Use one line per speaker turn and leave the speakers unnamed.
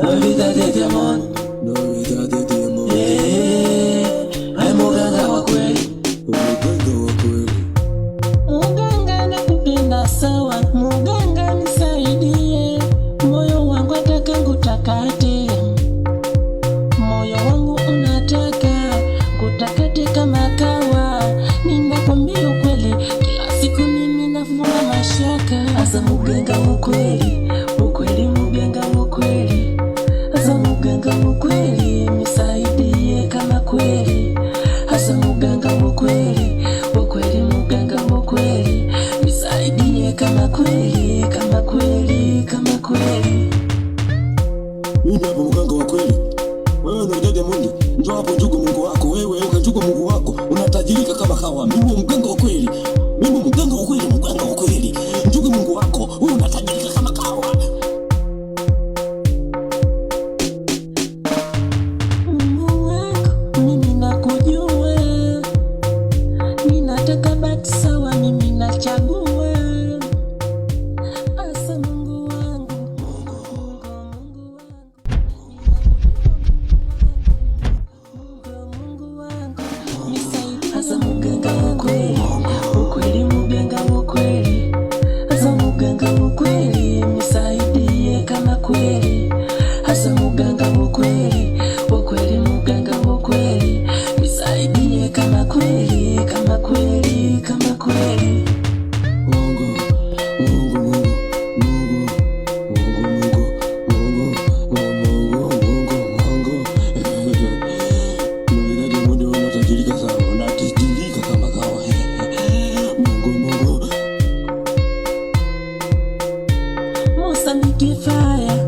Novita de Diamond, Novita de Diamond, hai muganga wa kweli, muganga wa kweli.
Muganga nakupenda sawa, muganga nisaidie, moyo wangu ataka ngutakate, moyo wangu unataka ngutakate kama kawa, ninakwambia ukweli, kila siku mimi nafuna mashaka. Asa muganga wa kweli, ukweli muganga wa kweli, asa muganga wa kweli, nisaidie kama kweli, asa muganga wa kweli, ukweli muganga wa kweli, nisaidie kama kweli, kama kweli, kama kweli.
Mimi hapo muganga wa kweli. Wewe ndio Diamond, njoo hapo njugu Mungu wako. Wewe ukanjugu Mungu wako, unatajirika kama kawa. Mimi muganga wa kweli. Mimi muganga wa kweli, muganga wa kweli. Njugu Mungu wako, wewe unatajirika kama kawa.
Mungu wako, mimi nakujua, ninataka baki sawa, mimi nachagua. Asa Mungu wangu, Mungu wangu, Mungu wangu, nisaidie. Asa muganga wa kweli, ukweli muganga wa kweli, asa muganga wa kweli, nisaidie kama kweli, asa muganga wa kweli, ukweli muganga wa kweli, nisaidie kama kweli, kama kweli, kama kweli.
Mungu, Mungu, Mungu, Mungu, Mungu, Mungu, Mungu, Mungu, Mungu. Diamond unatajirika sana, unatajirika kama kawa. Mungu, Mungu.
Mozambique fire.